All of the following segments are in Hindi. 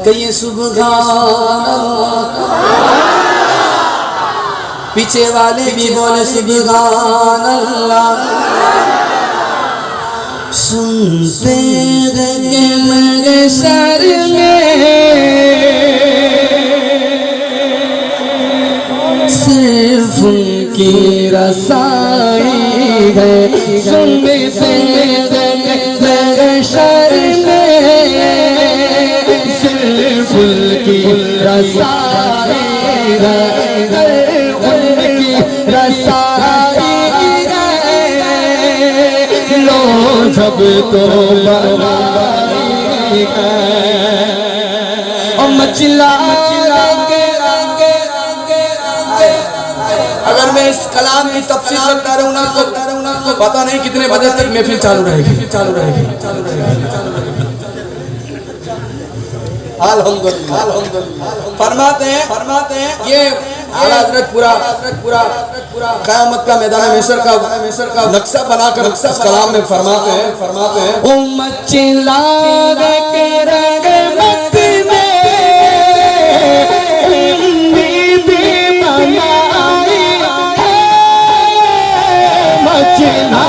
कहिए सुभान अल्लाह। पीछे वाले भी बोले सुभान अल्लाह। सुनते रहे मेरे सर में सिर्फ उनकी रसाई है। सुनते रहे सर में सिर्फ उनकी रसाई है। जब तो मचला अगर मैं इस कलाम की तफसीर करता रहूं ना तो पता नहीं कितने बजे तक महफिल चालू रहेगी। फरमाते हैं ये आला हज़रत पूरा क़यामत का मैदान महशर का नक्शा बनाकर इस कलाम में फरमाते हैं ओ मचला के रंग मत में उम्मीद बनाई है। मचला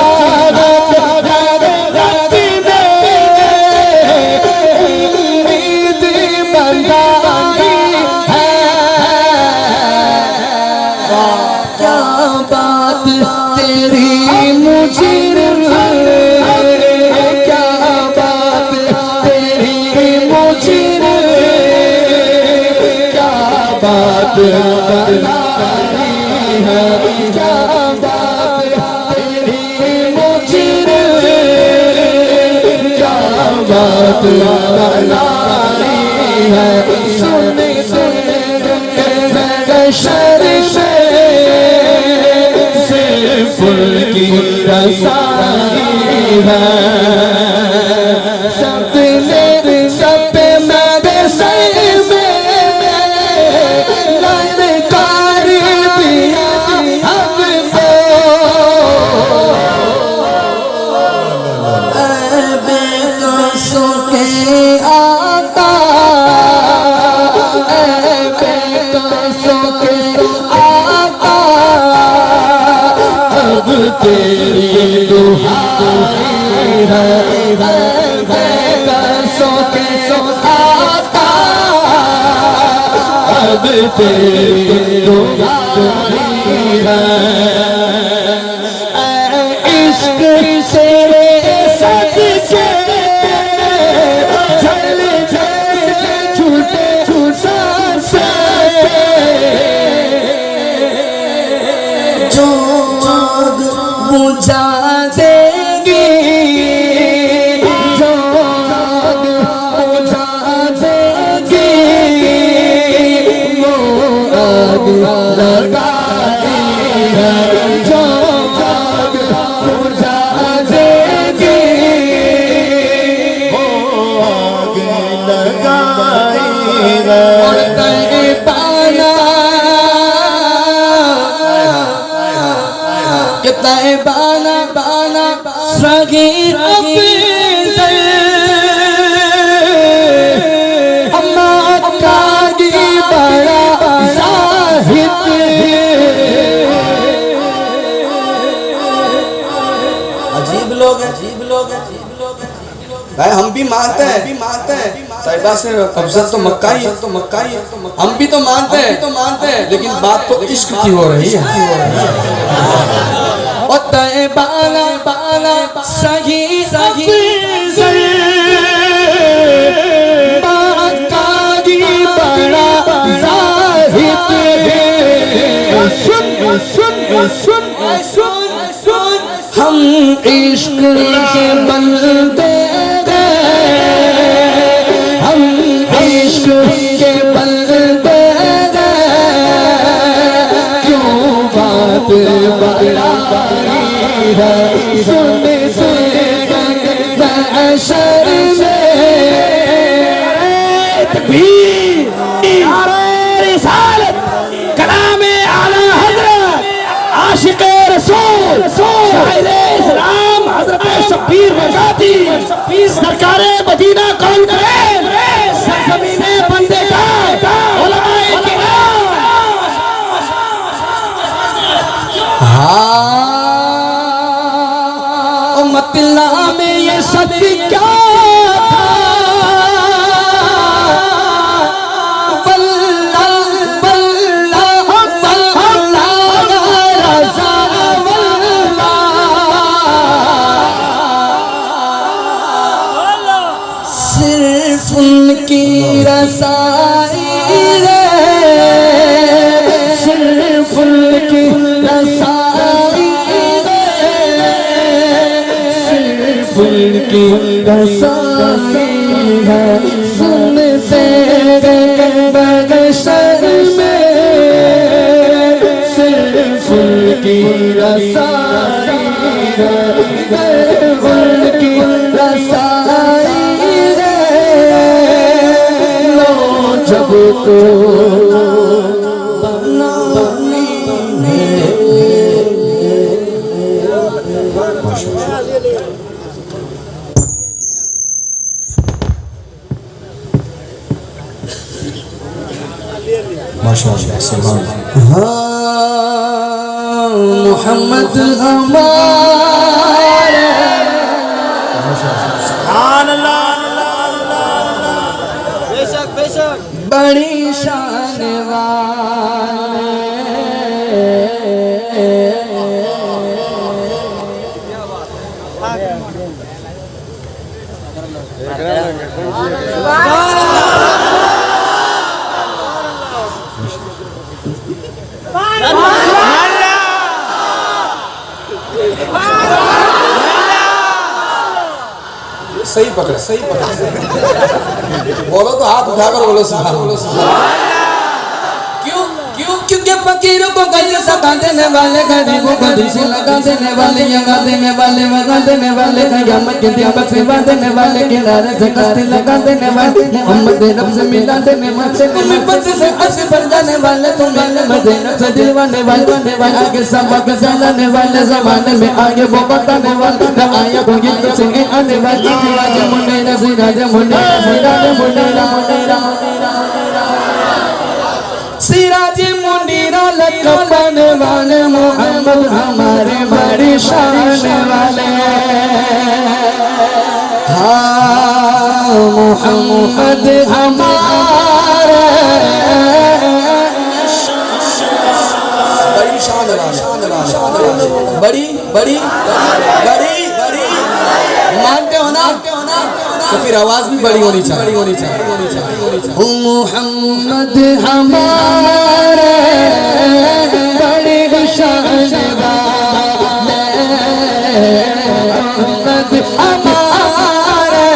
तेरी दुहाई है सो आता अब तेरी दुहाई है। इश्क से सदके जल जैसे छूटे सांसे जो बुझा देगी जो बुझा देगी वो आग लगाई है। जो आग बुझा देगी वो आग लगाई है। और कहीं पाना कितना बाना सगीर अफज़ल अम्मा काजी बड़ा ज़ाहिद अजीब लोग हैं भाई। हम भी मानते हैं साहिबा से अफजल तो मक्का ही हम भी तो मानते हैं लेकिन बात तो इश्क की हो रही है। और बाला सही अफज़ल काजी बड़ा ज़ाहिद सुन हम इश्क के बंदे हम इश्क के बंदे क्यों बात बताई है। सुन महशर में तकबीर रिसालत कलामे आला हज़रत आशिक़े रसूल शाहिदे इस्लाम हज़रत शब्बीर बगाती सरकारे मदीना कौन करे सरज़मीने रसाई है, सिर्फ उनकी रसाई है, सिर्फ उनकी रसाई है। सुनते गए बगशर में सिर्फ उनकी रसाई है, उनकी रसाई है। लो जब तो बनानी है। हाँ मोहम्मद हमारे बेशक बेशक बड़ी शान वाले। सही पकड़ा, सही पकड़ा। बोलो तो हाथ उठाकर बोलो सुभान, बोलो सुभान। क्यों क्यों? क्योंकि फकीरों को गंज सका देने वाले, गरीबों को दिशा लगा देने वाले, यगा देने वाले, वगा देने वाले, कयामत के दिन बख्शिवा देने वाले, किनारे से कश्ती लगा देने वाले, मोहम्मद रब से मिला देने वाले, तुम्हें बस से अर्श पर जाने वाले, तुम्हें मदीना से दिलवाने वाले, आगे सबक चलाने वाले, ज़माने में आगे वो बताने वाले, न आया कोई तुझसे आने वाले, सिराज मुनीरा, सिराज मुनीरा, सिराज मुनीरा, सिराज मुनीरा लटकाने वाले, मोहम्मद हमारे बड़ी शान वाले। हाँ मोहम्मद हमारे बड़ी शान वाले, बड़ी बड़ी बड़ी बड़ी। मानते हो ना? तो फिर आवाज भी बड़ी होनी चाहिए, होनी चाहिए। मोहम्मद हमारे बड़ी शान वाले, मोहम्मद हमारे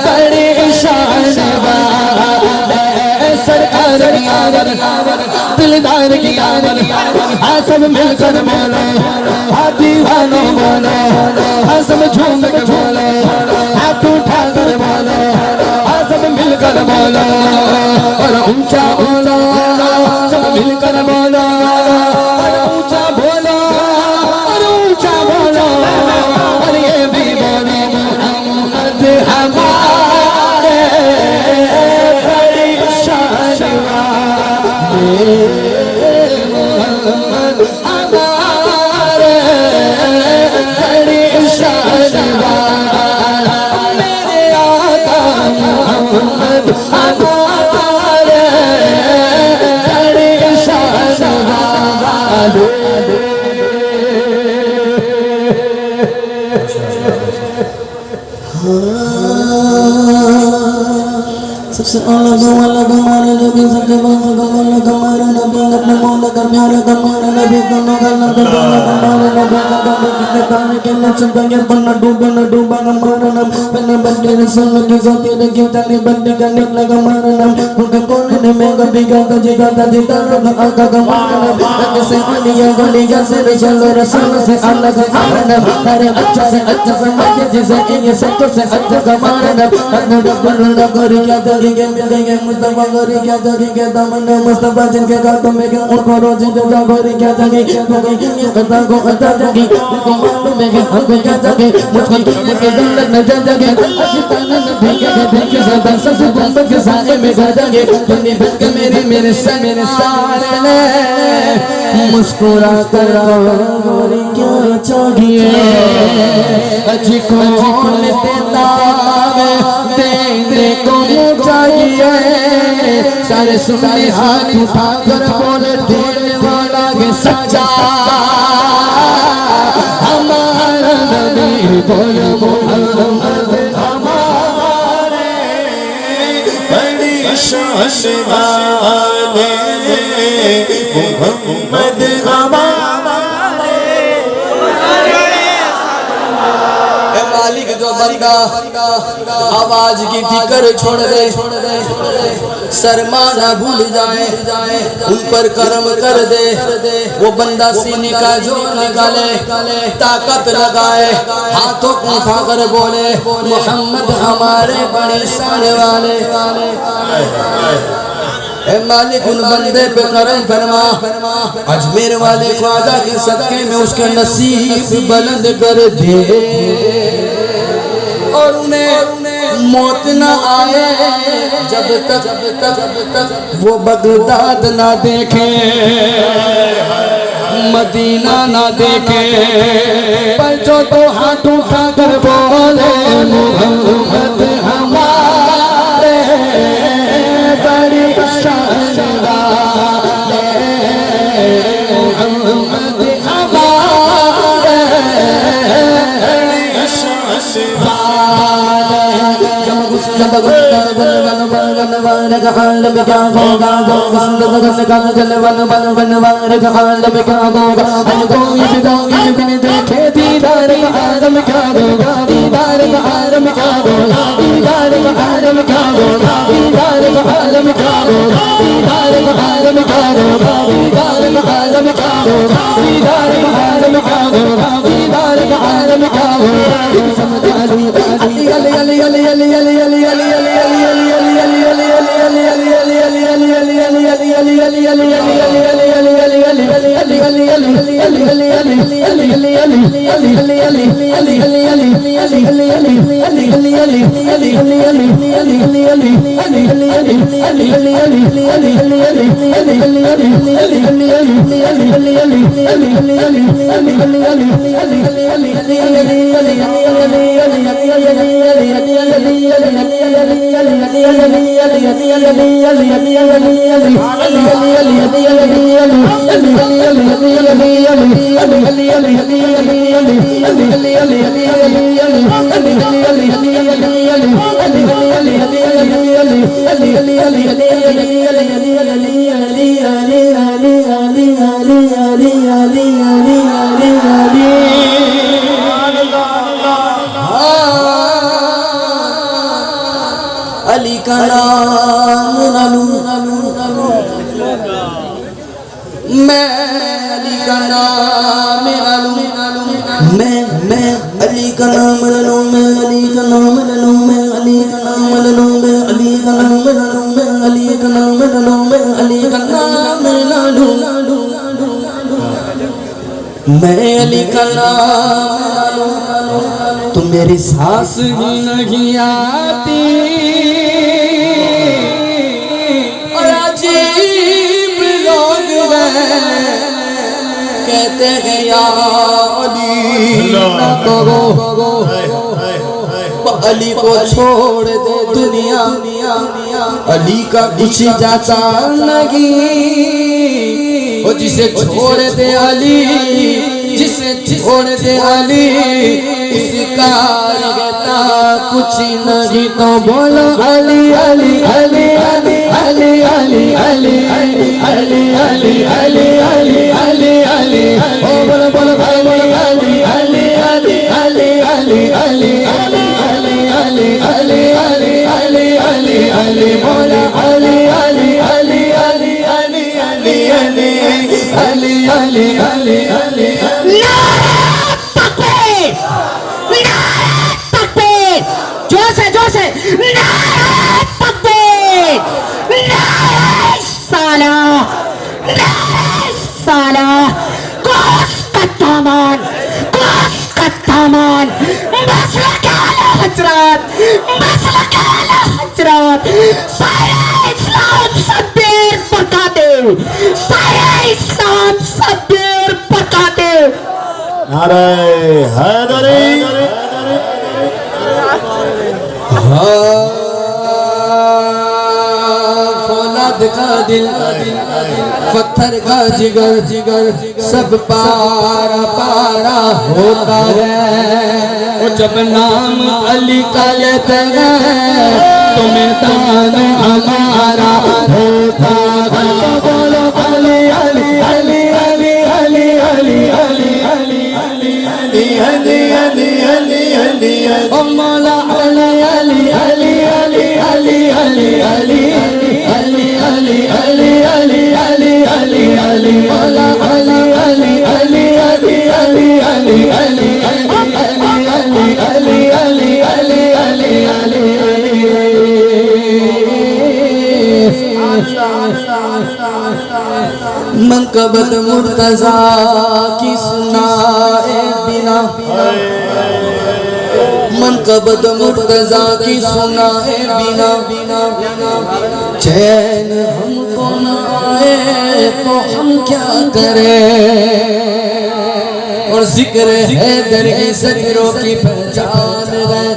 बड़ी शान वाले। सरकार की आवर, दिलदार की आवर, हाँ सब मिलकर बोलो, हाँ दीवानों बोलो, हाँ सब झूम के बोलो, हाथ उठा कर बोलो, हाँ सब मिलकर बोलो, और ऊंचा बोलो, सब मिलकर बोलो, और ऊंचा बोलो, और ऊंचा बोलो, और ये भी बोलो, मोहम्मद हमारे बड़ी शान वाले, मोहम्मद हमारे बड़ी शान वाले, मेरे आका मोहम्मद हमारे बड़ी शान वाले। सबसे अलग अलग हमारे नबी, सबसे अलग अलग हमारे नबी, अपने मौला का प्यारा हमारे नबी, दोनों का अलग अलग हमारे नबी, कितने तारे के नक्शे बने, बना डूबा न डूबा हमारा नाम, बने बंदे रसूल की ज़ाती रखी, ताने बंदे का निकला हमारा नाम, उनके कोने में कभी का जिगा का जिता रखा आका हमारा नाम, से आलिया गलिया से रसूल रसूल से अलग हमारा नाम, तारे अच्छा से अच्छा समझे जिसे ये सब से अच्छा हमारा नाम, अल्लाह करी क्या करेंगे मिलेंगे मुस्तफा करी क्या करेंगे दामन मुस्तफा जिनके गातों में क्या उनको रोज जगह करी क्या जगे ये कथा को अता जगे उनको मालूम है कि हम क्या जगे मुझको के जन्नत न जगे अशितान न देखे सदा सच बंद के साए में जगे दुनिया भर के मेरे सारे मुस्कुरा कर करी क्या चाहिए अजी कौन देता देने को चाहिए सारे सुने हाथ उठा कर बोले देने वाला के सच्चा हमारा नबी बोले मोहम्मद हमारे शान वाले मोहम्मद हमारे। ए मालिक जो बंदा आवाज की फिक्र छोड़ दे, शर्मा ना भूल जाए, उन पर करम कर दे, वो बंदा सीने का जो निकाले, ताकत लगाए, हाथों को उठाकर बोले मोहम्मद हमारे बड़ी शान वाले। ए मालिक उन बंदे पे करम फरमा, अजमेर वाले ख्वाजा के सदके में उसके नसीब बुलंद कर दे, और उन्हें मौत न आए जब तक वो बगदाद ना देखे, मदीना ना देखे। बच्चों तो हाथ उठाकर बोले मोहम्मद हमारे बड़ी शान वाले, मोहम्मद हमारे शान वाले। जब हाल में क्या होगा, देखे दीदार आलम क्या होगा, दीदार आलम क्या होगा, दीदार आलम क्या होगा, दीदार आलम क्या होगा, दीदार आलम क्या होगा, दीदार आलम क्या होगा, दीदार आलम क्या होगा, दीदार आलम क्या होगा। अली अली अली अली अली अली अली अली अली का नाम न लूं, मैं अली का नाम न लूं, मैं अली का नाम न लूं, मैं अली का नाम न लूं, मैं अली का नाम न लूं, मैं अली का नाम न लूं, मैं अली का नाम न लूं, मैं अली का नाम न लूं, मैं अली का नाम न लूं, तो मेरी सांस भी नहीं आती, कहते हैं या अली ना करो, अली को छोड़ दे दुनिया, अली का कुछ जाता नहीं, वो जिसे छोड़ दे अली, जिसे छोड़ दे अली उसका रहता कुछ नहीं। तो बोलो अली अली अली अली अली अली अली अली अली अली अली अली अली, ओ बोलो बोलो अली अली अली अली अली अली अली अली अली अली अली अली अली अली, बोलो अली अली अली अली अली अली अली अली अली अली अली अली। जोर से नारे तकबीर, नारे साला, कोस कत्तामान, मसलक आला हजरत, सारे इस्लाम शब्बीर पकाते, सारे इस्लाम शब्बीर पकाते। नारे हैदरी, फौलाद का दिल, पत्थर का जिगर, सब पारा होता है। वो जब नाम अली का लेते हैं तुम्हें दान हमारा होता है। बोलो अली अली अली अली अली अली अली अली अली अली अली अली अली ओ मौला अली अली अली अली अली अली अली अली अली अली अली अली अली अली मौला अली अली अली अली अली अली अली अली अली अली अली अली मनकबत मुर्तजा की सुनाए बिना मनकबत मुर्तजा की सुनाए बिना चैन हमको न आए तो हम क्या करें। और जिक्र है दर की ज़िक्रों की पहचान है।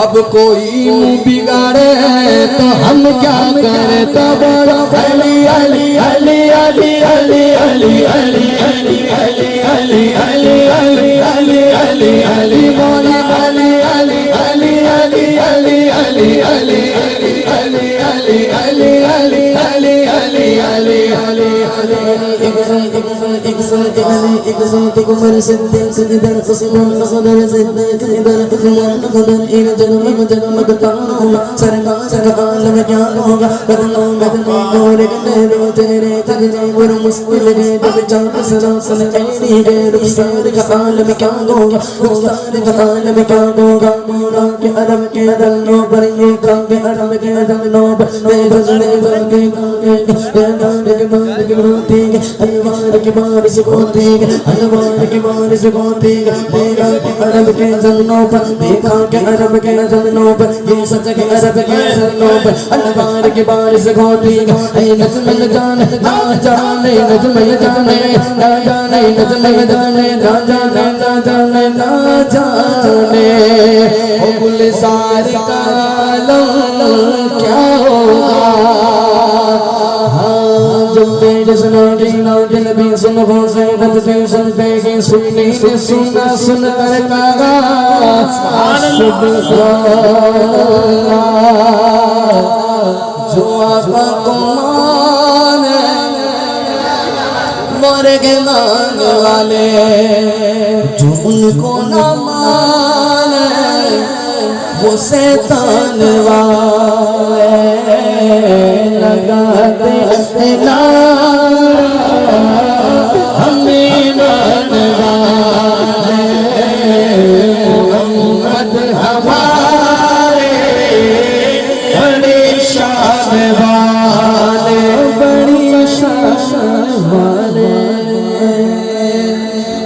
अब कोई मुँह बिगाड़े तो हम क्या करें। तो बोलो अली अली अली अली अली अली अली अली अली अली अली अली अली अली अली बोलो अली अली अली अली अली अली अली अली अली अली अली अली अली अली अली एक सुनते को मर सकते इधर खुशबून खुशबून जिंदगी इधर खुशबून खुशबून इन जन्म जन्म का होगा सरकार का आलम क्या होगा बदलो बदलो गोरे गले तेरे तेरे और मुश्किल है जब चाँद सदा सन तेरी है रुखसार का आलम क्या होगा रुखसार का आलम क्या होगा मौला के अरब के दलों पर ये काम के अरब के दलों पर बेगुजरे के अलवार के बारिश होती है अलवार के बारिश होती है मेरा के अरब के जन्नों पर देखा के अरब के जन्नों पर ये सच के अरब के जन्नों पर अलवार की बारिश होती है ऐ नजम जाने ना जाने नजम जाने ना जाने नजम जाने ना जाने ना जाने ना जाने ओ गुलजार का आलम क्या होगा। नबी सुन हो ज़ैनत से सुनते ही सुनने से सुना सुन कर कागा जो आका को माने मोरे के मान वाले जो उनको न माने वो शैतान वाले लगाते